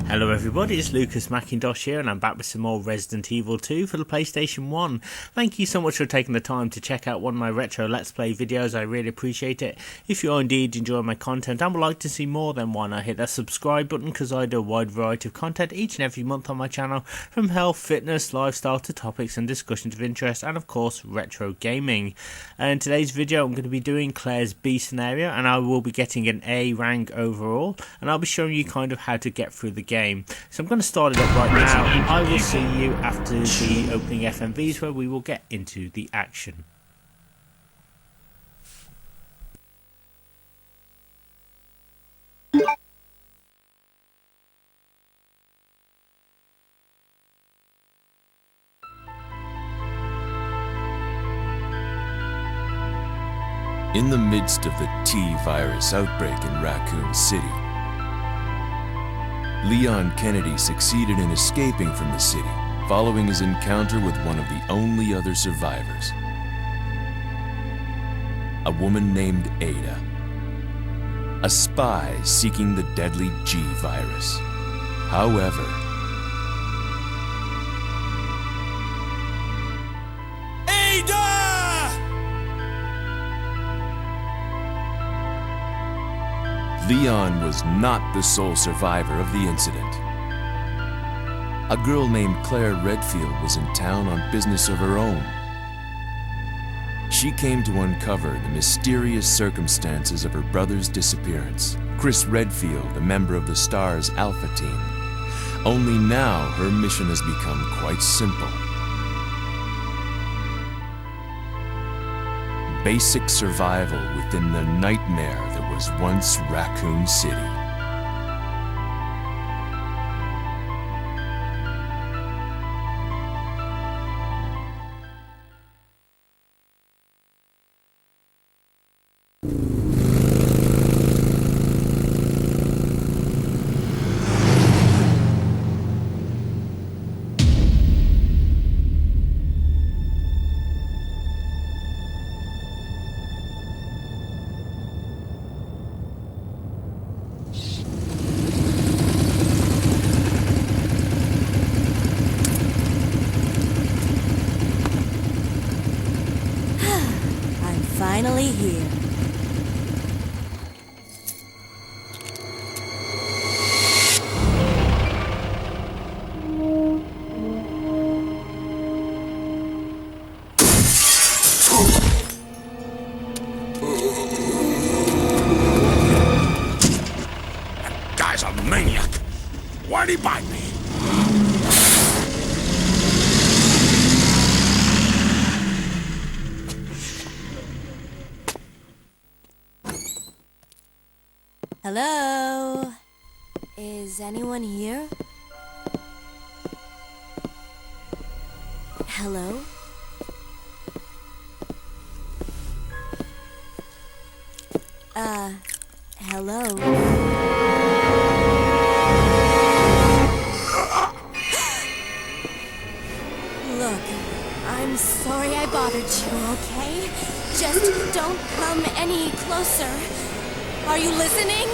Hello everybody, it's Lucas Mackintosh here and I'm back with some more Resident Evil 2 for the PlayStation 1. Thank you so much for taking the time to check out one of my retro Let's Play videos, I really appreciate it. If you are indeed enjoying my content and would like to see more, then why not hit that subscribe button, because I do a wide variety of content each and every month on my channel, from health, fitness, lifestyle to topics and discussions of interest, and of course retro gaming. And in today's video I'm going to be doing Claire's B scenario, and I will be getting an A rank overall, and I'll be showing you kind of how to get through the game. So I'm going to start it up right now. I will see you after the opening FMVs where we will get into the action. In the midst of the T-virus outbreak in Raccoon City, Leon Kennedy succeeded in escaping from the city following his encounter with one of the only other survivors, a woman named Ada, a spy seeking the deadly G-virus. However, Leon was not the sole survivor of the incident. A girl named Claire Redfield was in town on business of her own. She came to uncover the mysterious circumstances of her brother's disappearance. Chris Redfield, a member of the STAR's Alpha team. Only now her mission has become quite simple. Basic survival within the nightmare that was once Raccoon City. Finally here. That guy's a maniac. Why'd he bite me? Hello? Is anyone here? Hello? Hello? Look, I'm sorry I bothered you, okay? Just don't come any closer. Are you listening?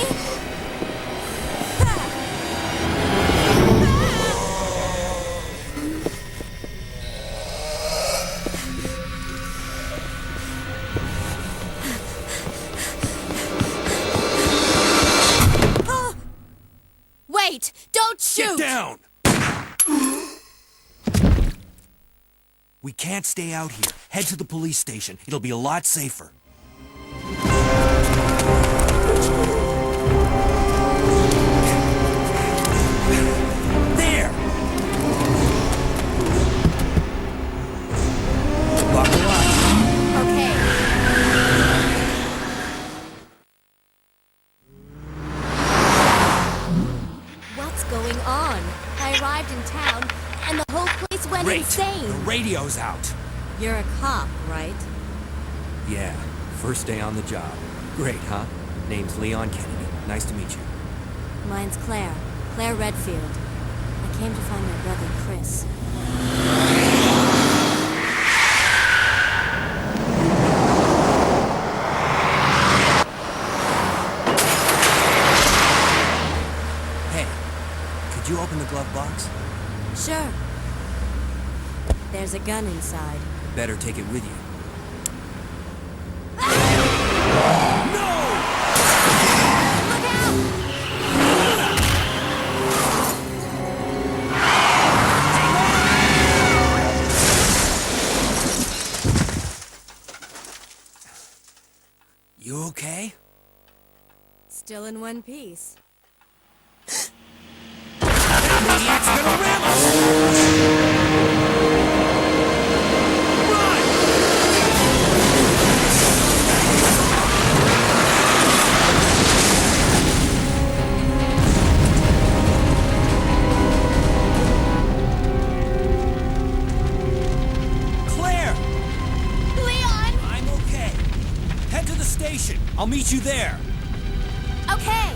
Wait! Don't shoot! Get down! We can't stay out here. Head to the police station. It'll be a lot safer. There! Buckle up. Okay. What's going on? I arrived in town, and the whole place went insane. The radio's out. You're a cop, right? Yeah, first day on the job. Great, huh? Name's Leon Kennedy. Nice to meet you. Mine's Claire. Claire Redfield. I came to find my brother, Chris. gun inside. Better take it with you. You okay? Still in one piece. Maniac's gonna ram us! Claire! Leon! I'm okay. Head to the station. I'll meet you there. Okay.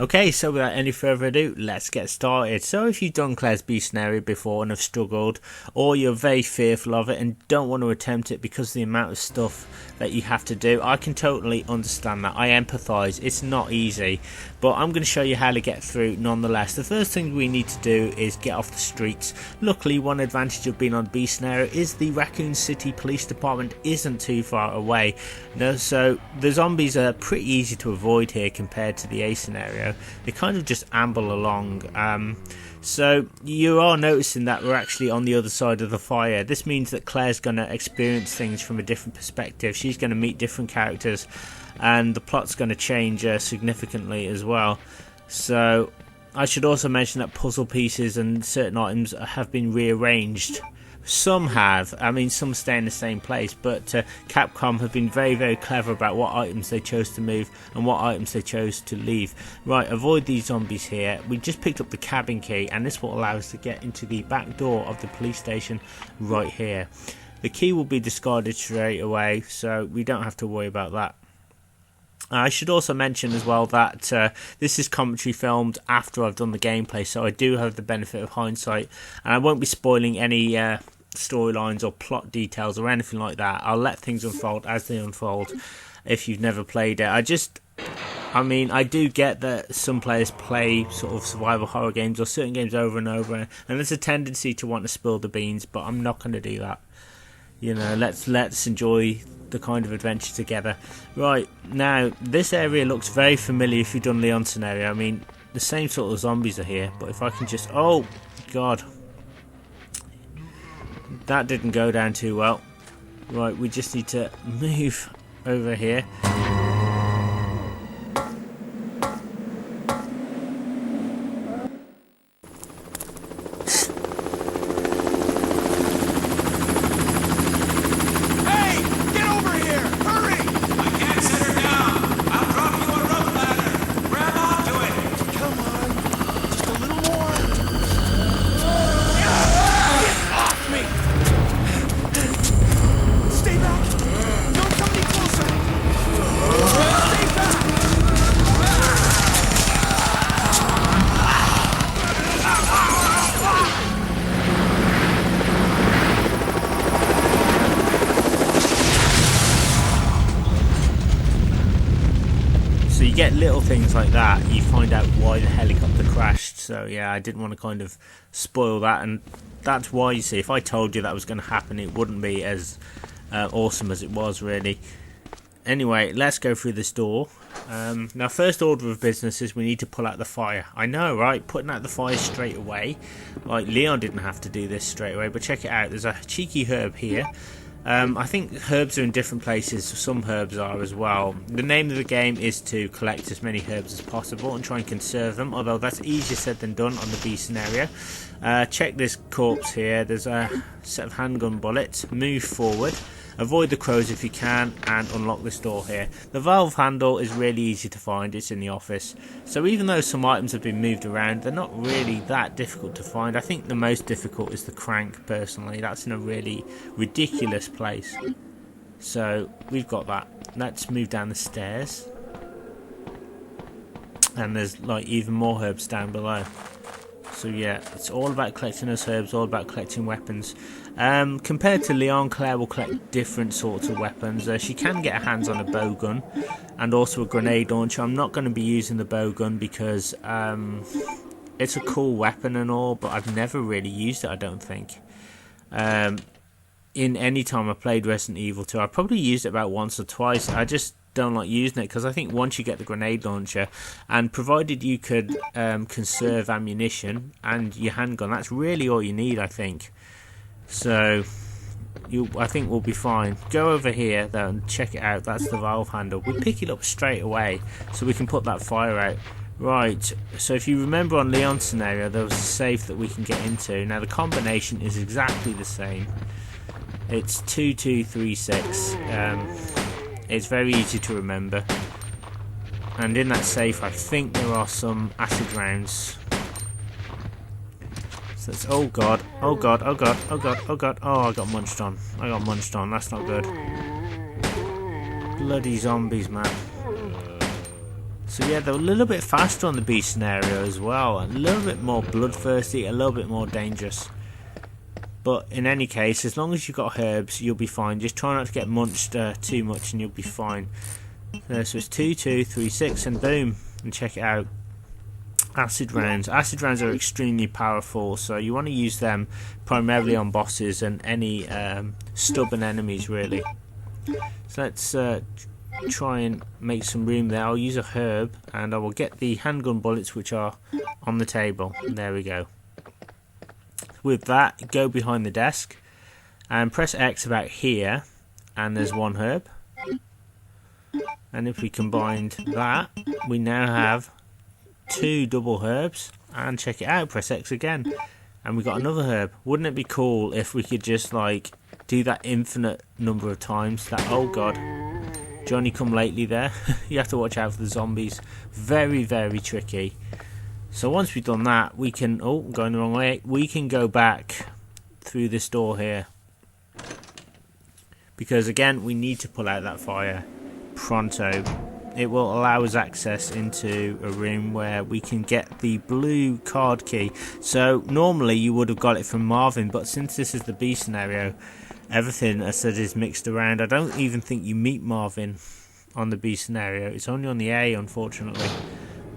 Okay, so without any further ado, let's get started. So if you've done Claire's B scenario before and have struggled, or you're very fearful of it and don't want to attempt it because of the amount of stuff that you have to do, I can totally understand that. I empathise. It's not easy, but I'm going to show you how to get through nonetheless. The first thing we need to do is get off the streets. Luckily, one advantage of being on B scenario is the Raccoon City Police Department isn't too far away. So the zombies are pretty easy to avoid here compared to the A scenario. They kind of just amble along. So you are noticing that we're actually on the other side of the fire. This means that Claire's going to experience things from a different perspective. She's going to meet different characters, and the plot's going to change significantly as well. So I should also mention that puzzle pieces and certain items have been rearranged. Some have, I mean some stay in the same place, but Capcom have been very, very clever about what items they chose to move and what items they chose to leave. Right, avoid these zombies here. We just picked up the cabin key, and this will allow us to get into the back door of the police station right here. The key will be discarded straight away, so we don't have to worry about that. I should also mention as well that this is commentary filmed after I've done the gameplay, so I do have the benefit of hindsight, and I won't be spoiling any storylines or plot details or anything like that. I'll let things unfold as they unfold if you've never played it. I mean, I do get that some players play sort of survival horror games or certain games over and over, and there's a tendency to want to spill the beans, but I'm not going to do that. You know, let's enjoy the kind of adventure together. Right, now this area looks very familiar if you've done Leon's scenario. I mean, the same sort of zombies are here, but if I can just... Oh, God. That didn't go down too well. Right, we just need to move over here. You get little things like that, you find out why the helicopter crashed. So yeah, I didn't want to kind of spoil that, and that's why, you see, if I told you that was going to happen, it wouldn't be as awesome as it was really. Anyway, let's go through this door. Now, first order of business is we need to pull out the fire. I know, right? Putting out the fire straight away. Like, Leon didn't have to do this straight away, but check it out. There's a cheeky herb here. I think herbs are in different places, some herbs are as well. The name of the game is to collect as many herbs as possible and try and conserve them, although that's easier said than done on the B scenario. Check this corpse here, there's a set of handgun bullets. Move forward, avoid the crows if you can, and unlock this door here. The valve handle is really easy to find, it's in the office. So even though some items have been moved around, they're not really that difficult to find. I think the most difficult is the crank, personally. That's in a really ridiculous place. So we've got that. Let's move down the stairs. And there's like even more herbs down below. So yeah, it's all about collecting those herbs, all about collecting weapons. Compared to Leon, Claire will collect different sorts of weapons. She can get her hands on a bow gun and also a grenade launcher. I'm not going to be using the bow gun because it's a cool weapon and all, but I've never really used it, I don't think. In any time I played Resident Evil 2, I probably used it about once or twice. I just don't like using it because I think once you get the grenade launcher, and provided you could conserve ammunition and your handgun, that's really all you need, I think. So I think we'll be fine. Go over here though and check it out. That's the valve handle. We pick it up straight away so we can put that fire out. Right, so if you remember on Leon's scenario, there was a safe that we can get into. Now the combination is exactly the same. It's 2236. It's very easy to remember. And in that safe, I think there are some acid rounds. So it's, oh god, oh god, oh god, oh god, oh god. Oh, I got munched on. I got munched on. That's not good. Bloody zombies, man. So yeah, they're a little bit faster on the B scenario as well. A little bit more bloodthirsty, a little bit more dangerous. But in any case, as long as you've got herbs, you'll be fine. Just try not to get munched too much and you'll be fine. So it's 2236 and boom. And check it out. Acid rounds. Acid rounds are extremely powerful, so you want to use them primarily on bosses and any stubborn enemies, really. So let's try and make some room there. I'll use a herb and I will get the handgun bullets which are on the table. There we go. With that, go behind the desk and press X about here, and there's one herb. And if we combined that, we now have 2 double herbs. And check it out, press X again, and we got another herb. Wouldn't it be cool if we could just like do that infinite number of times? That, oh god, Johnny come lately there. You have to watch out for the zombies. Very, very tricky. So once we've done that, we can, oh, going the wrong way, we can go back through this door here. Because again, we need to pull out that fire pronto. It will allow us access into a room where we can get the blue card key. So normally you would have got it from Marvin, but since this is the B scenario, everything I said is mixed around. I don't even think you meet Marvin on the B scenario. It's only on the A, unfortunately.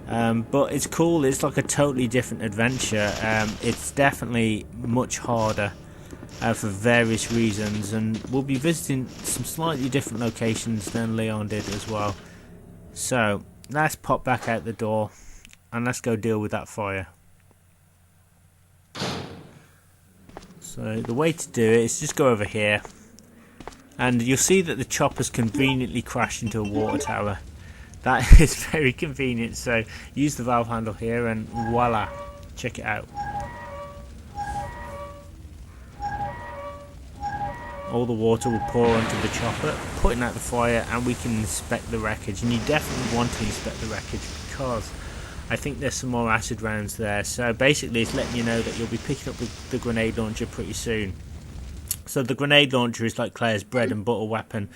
But it's cool. It's like a totally different adventure. It's definitely much harder for various reasons, and we'll be visiting some slightly different locations than Leon did as well. So let's pop back out the door and let's go deal with that fire. So the way to do it is just go over here, and you'll see that the chopper's conveniently crashed into a water tower. That is very convenient. So use the valve handle here and voila, check it out. All the water will pour onto the chopper, putting out the fire, and we can inspect the wreckage. And you definitely want to inspect the wreckage because I think there's some more acid rounds there. So basically it's letting you know that you'll be picking up the grenade launcher pretty soon. So the grenade launcher is like Claire's bread and butter weapon.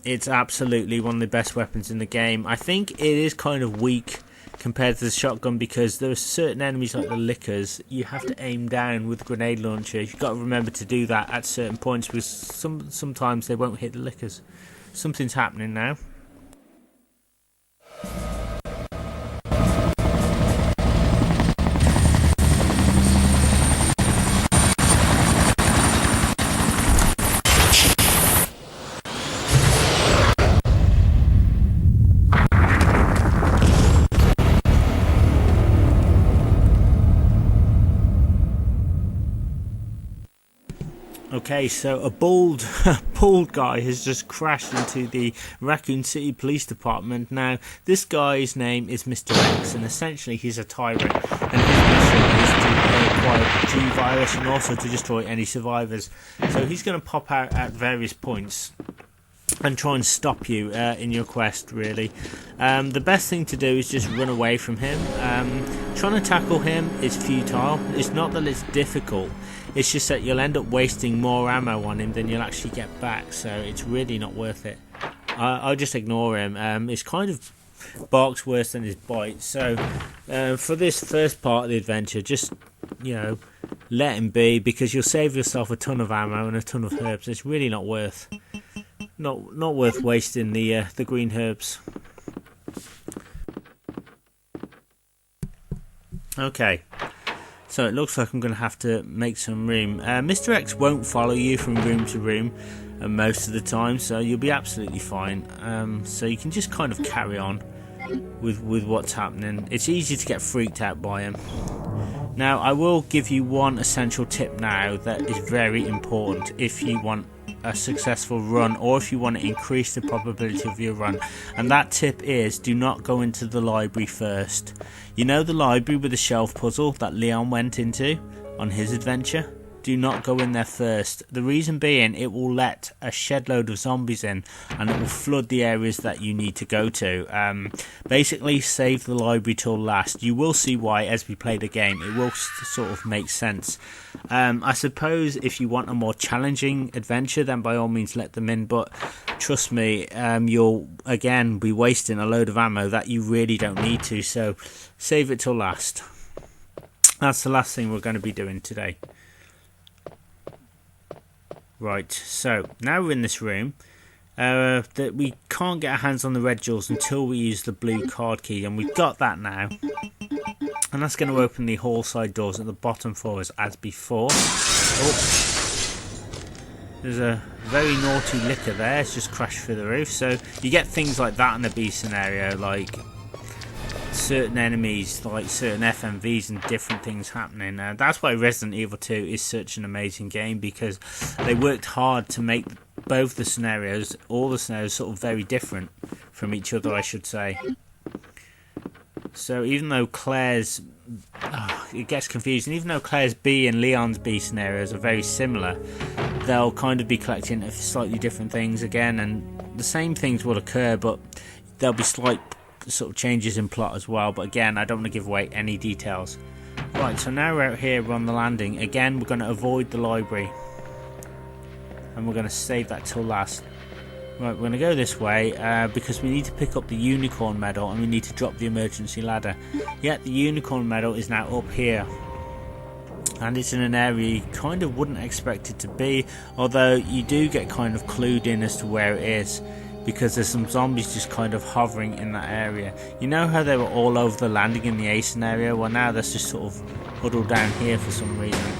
It's absolutely one of the best weapons in the game. I think it is kind of weak compared to the shotgun because there are certain enemies like the lickers you have to aim down with the grenade launcher. You've got to remember to do that at certain points because sometimes they won't hit the lickers. Something's happening now. Okay, so a bald guy has just crashed into the Raccoon City Police Department. Now, this guy's name is Mr. X, and essentially he's a tyrant. And his mission is to acquire the G virus and also to destroy any survivors. So he's going to pop out at various points and try and stop you in your quest, really. The best thing to do is just run away from him. Trying to tackle him is futile. It's not that it's difficult, it's just that you'll end up wasting more ammo on him than you'll actually get back, so it's really not worth it. I'll just ignore him. It's kind of barks worse than his bite. So for this first part of the adventure, just, you know, let him be, because you'll save yourself a ton of ammo and a ton of herbs. It's really not worth wasting the green herbs. Okay, so it looks like I'm going to have to make some room. Mr. X won't follow you from room to room most of the time, so you'll be absolutely fine. So you can just kind of carry on with what's happening. It's easy to get freaked out by him. Now, I will give you one essential tip now that is very important if you want a successful run, or if you want to increase the probability of your run, and that tip is, do not go into the library first. You know, the library with the shelf puzzle that Leon went into on his adventure? Do not go in there first. The reason being, it will let a shed load of zombies in, and it will flood the areas that you need to go to. Basically, save the library till last. You will see why as we play the game. It will sort of make sense. I suppose if you want a more challenging adventure, then by all means let them in, but trust me, you'll again be wasting a load of ammo that you really don't need to, so save it till last. That's the last thing we're going to be doing today. Right, so now we're in this room. That we can't get our hands on the red jewels until we use the blue card key, and we've got that now. And that's going to open the hall side doors at the bottom for us as before. Oh, there's a very naughty licker there. It's just crashed through the roof. So you get things like that in the B scenario, like certain enemies, like certain FMVs and different things happening. That's why Resident Evil 2 is such an amazing game, because they worked hard to make both the scenarios, all the scenarios, sort of very different from each other, I should say. So even though Claire's, it gets confusing, even though Claire's B and Leon's B scenarios are very similar, they'll kind of be collecting slightly different things again, and the same things will occur, but there'll be slight sort of changes in plot as well. But again, I don't want to give away any details. Right, so now we're out here, we're on the landing. Again, we're going to avoid the library, and we're going to save that till last. Right, we're going to go this way because we need to pick up the unicorn medal, and we need to drop the emergency ladder. Yet the unicorn medal is now up here, and it's in an area you kind of wouldn't expect it to be, although you do get kind of clued in as to where it is, because there's some zombies just kind of hovering in that area. You know how they were all over the landing in the A scenario? Well, now that's just sort of huddled down here for some reason.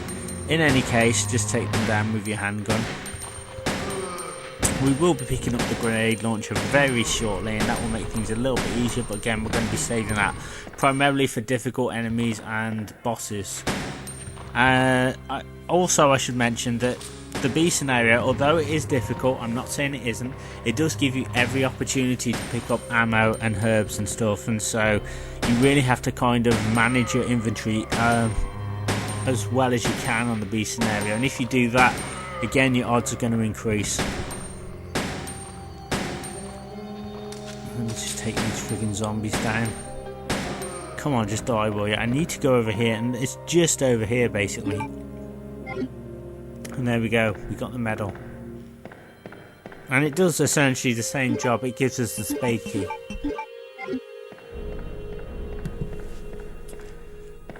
In any case, just take them down with your handgun. We will be picking up the grenade launcher very shortly, and that will make things a little bit easier, but again, we're going to be saving that primarily for difficult enemies and bosses. I should mention that the B scenario, although it is difficult, I'm not saying it isn't, it does give you every opportunity to pick up ammo and herbs and stuff, and so you really have to kind of manage your inventory as well as you can on the B scenario, and if you do that, again, your odds are going to increase. Let me just take these friggin' zombies down. Come on, just die, will you? I need to go over here, and it's just over here basically. And there we go, we got the medal. And it does essentially the same job, it gives us the spade key.